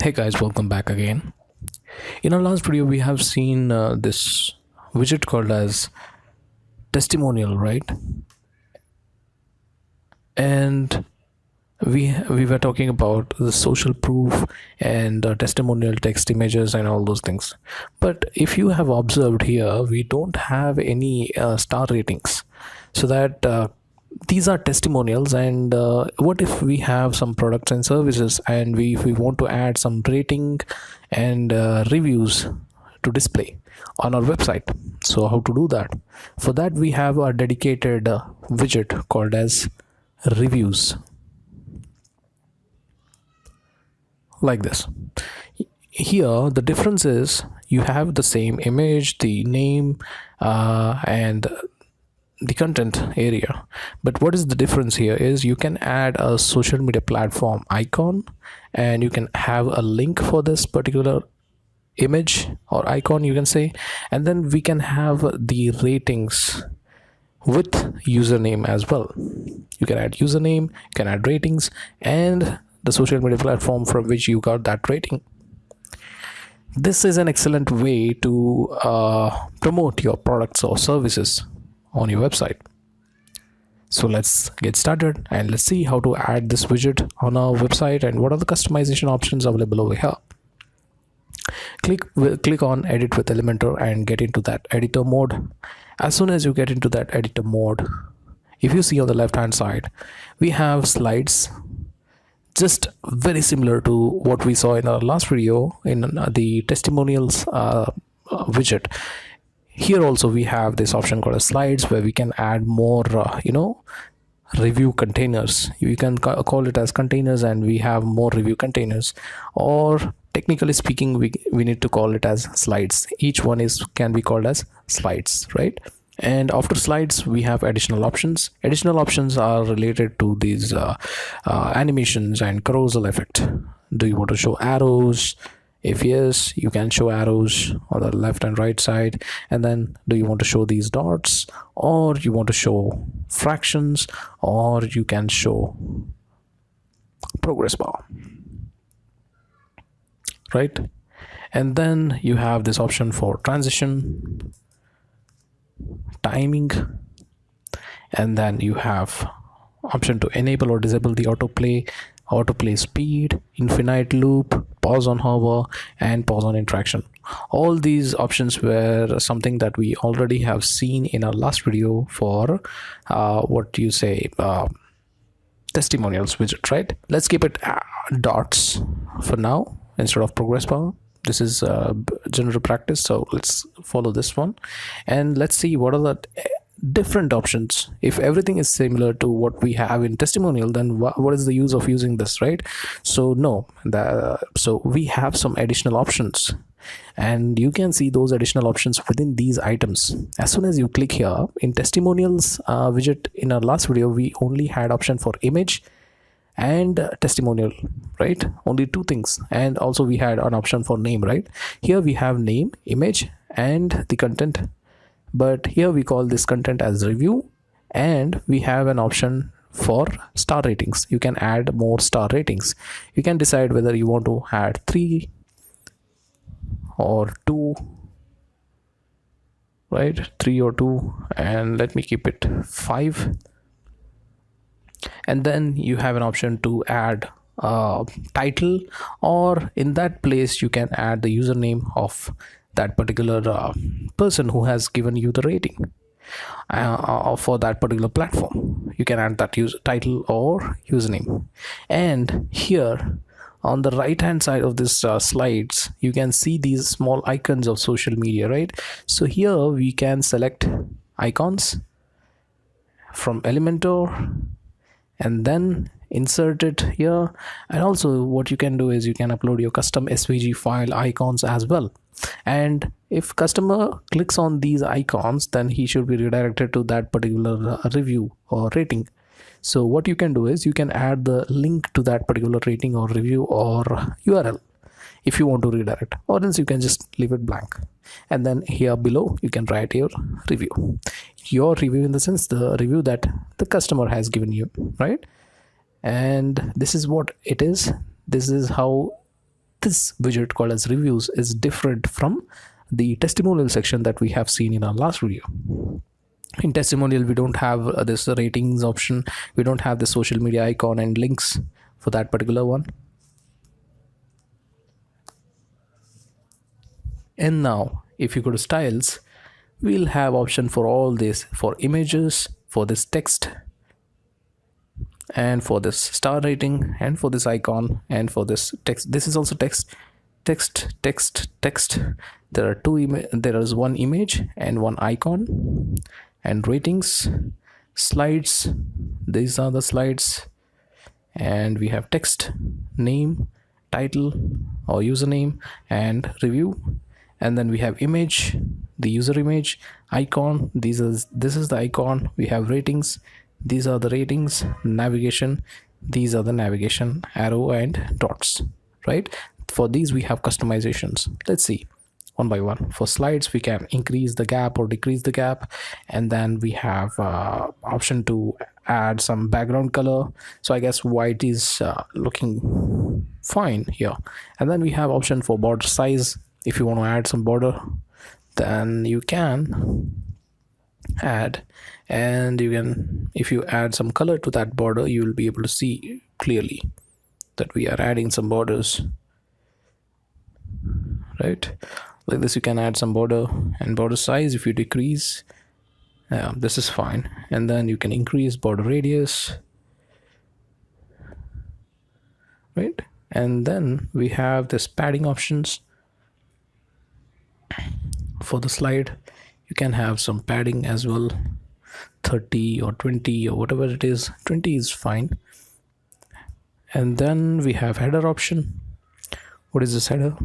Hey guys, welcome back again. In our last video, we have seen this widget called as testimonial, right? And we were talking about the social proof and testimonial text images and all those things. But if you have observed here, we don't have any star ratings, so that these are testimonials. And what if we have some products and services, and if we want to add some rating and reviews to display on our website? So how to do that? For that, we have a dedicated widget called as reviews, like this. Here the difference is you have the same image, the name, and the content area. But what is the difference here is you can add a social media platform icon, and you can have a link for this particular image or icon, you can say. And then we can have the ratings with username as well. You can add username, you can add ratings, and the social media platform from which you got that rating. This is an excellent way to promote your products or services on your website. So let's get started and let's see how to add this widget on our website and what are the customization options available over here. Click on edit with Elementor and get into that editor mode. As soon as you get into that editor mode, if you see on the left hand side, we have slides, just very similar to what we saw in our last video in the testimonials widget. Here also we have this option called as slides, where we can add more review containers. You can call it as containers, and we have more review containers, or technically speaking we need to call it as slides. Each one can be called as slides, right? And after slides we have additional options. Additional options are related to these animations and carousel effect. Do you want to show arrows? If yes, you can show arrows on the left and right side. And then do you want to show these dots, or you want to show fractions, or you can show progress bar, right? And then you have this option for transition, timing, and then you have option to enable or disable the autoplay speed, infinite loop, pause on hover, and pause on interaction. All these options were something that we already have seen in our last video for testimonials widget, right? Let's keep it dots for now instead of progress bar. This is general practice, so let's follow this one and let's see what are the different options. If everything is similar to what we have in testimonial, then what is the use of using this, right? So no, so we have some additional options, and you can see those additional options within these items. As soon as you click here in testimonials widget, in our last video we only had option for image and testimonial, right? Only two things. And also we had an option for name, right? Here we have name, image, and the content, but here we call this content as review. And we have an option for star ratings. You can add more star ratings. You can decide whether you want to add 3 or 2, right? 3 or 2, and let me keep it 5. And then you have an option to add title, or in that place you can add the username of that particular person who has given you the rating for that particular platform. You can add that title or username. And here on the right hand side of this slides, you can see these small icons of social media, right? So here we can select icons from Elementor and then insert it here. And also what you can do is you can upload your custom SVG file icons as well. And if customer clicks on these icons, then he should be redirected to that particular review or rating. So what you can do is you can add the link to that particular rating or review or URL if you want to redirect, or else you can just leave it blank. And then here below you can write your review in the sense the review that the customer has given you, right? And this is what it is. This is how this widget called as reviews is different from the testimonial section that we have seen in our last video. In testimonial, we don't have this ratings option, we don't have the social media icon and links for that particular one. And now if you go to styles, we'll have option for all this, for images, for this text, and for this star rating, and for this icon, and for this text. This is also text. There are there is one image and one icon, and ratings, slides, these are the slides, and we have text, name, title or username, and review. And then we have image, the user image, icon, this is the icon. We have ratings, these are the ratings, navigation, these are the navigation, arrow and dots, right? For these we have customizations. Let's see one by one. For slides, we can increase the gap or decrease the gap, and then we have option to add some background color. So I guess white is looking fine here. And then we have option for border size. If you want to add some border, then you can add, and you can, if you add some color to that border, you will be able to see clearly that we are adding some borders, right? Like this, you can add some border, and border size, if you decrease, this is fine. And then you can increase border radius, right? And then we have this padding options. For the slide, you can have some padding as well, 30 or 20 or whatever it is. 20 is fine. And then we have header option. What is this header?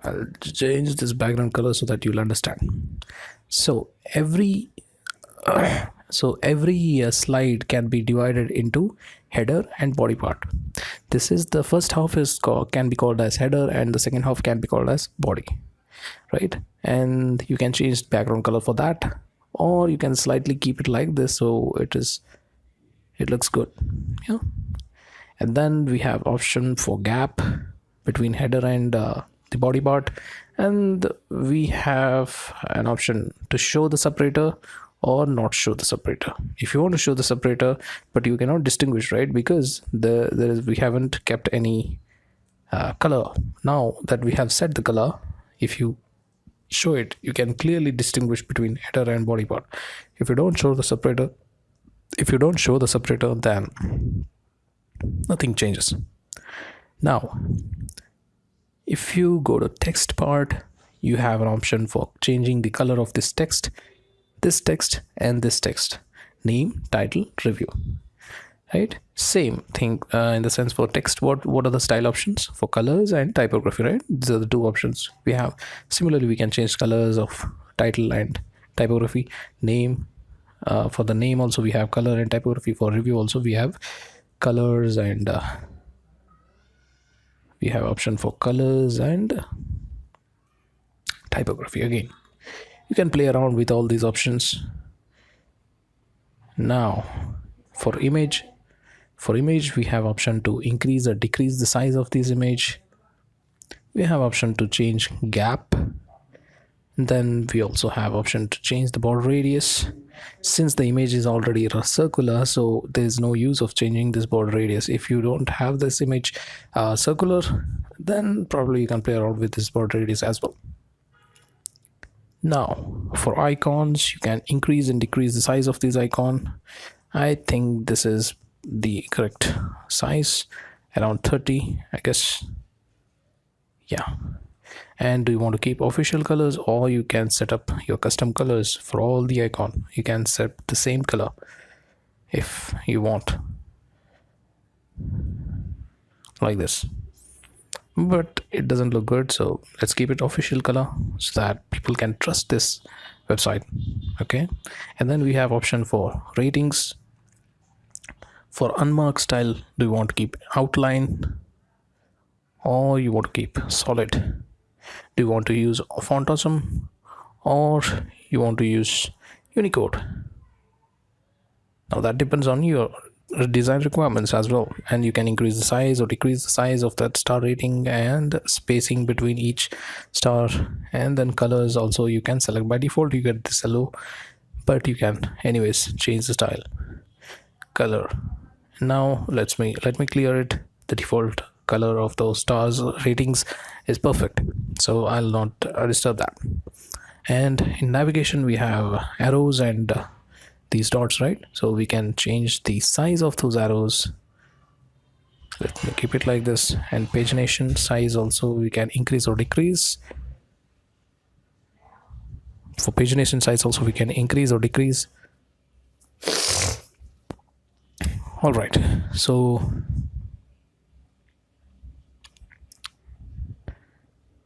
I'll change this background color so that you'll understand. So every slide can be divided into header and body part. This is the first half can be called as header, and the second half can be called as body, right? And you can change background color for that, or you can slightly keep it like this so it looks good. Yeah. And then we have option for gap between header and the body part, and we have an option to show the separator or not show the separator. If you want to show the separator, but you cannot distinguish, right? Because we haven't kept any color. Now that we have set the color, if you show it, you can clearly distinguish between header and body part. If you don't show the separator, then nothing changes. Now if you go to text part, you have an option for changing the color of this text, and this text, name, title, review, right? Same thing in the sense for text. What are the style options? For colors and typography, right? These are the two options we have. Similarly, we can change colors of title and typography. Name, for the name also we have color and typography. For review also we have colors, and we have option for colors and typography. Again, you can play around with all these options. Now for image, we have option to increase or decrease the size of this image. We have option to change gap. Then we also have option to change the border radius. Since the image is already circular, so there's no use of changing this border radius. If you don't have this image circular, then probably you can play around with this border radius as well. Now for icons, you can increase and decrease the size of this icon. I think this is the correct size, around 30, I guess. Yeah. And do you want to keep official colors, or you can set up your custom colors for all the icon? You can set the same color if you want, like this, but it doesn't look good, so let's keep it official color so that people can trust this website. Okay. And then we have option for ratings. For unmarked style, do you want to keep outline, or you want to keep solid? Do you want to use font awesome, or you want to use Unicode? Now that depends on your design requirements as well, and you can increase the size or decrease the size of that star rating and spacing between each star. And then colors also you can select. By default you get this yellow, but you can anyways change the style color. Now let me clear it. The default color of those stars ratings is perfect, so I'll not disturb that. And in navigation we have arrows and these dots, right? So we can change the size of those arrows. Let me keep it like this. And pagination size also we can increase or decrease. For pagination size also we can increase or decrease. All right, so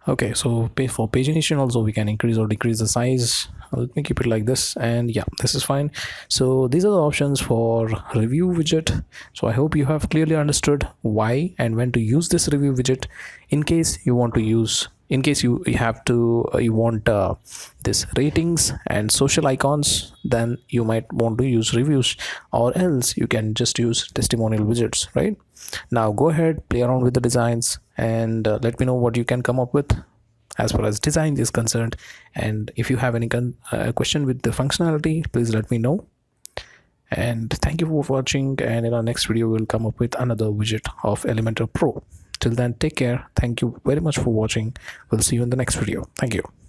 okay, so for pagination also we can increase or decrease the size. Let me keep it like this, and yeah, this is fine. So these are the options for review widget. So I hope you have clearly understood why and when to use this review widget. In case you want to use, in case you have to you want this ratings and social icons, then you might want to use reviews, or else you can just use testimonial widgets, right? Now go ahead, play around with the designs, and let me know what you can come up with as far as design is concerned. And if you have any question with the functionality, please let me know. And thank you for watching, and in our next video we'll come up with another widget of Elementor Pro. Till then, take care. Thank you very much for watching. We'll see you in the next video. Thank you.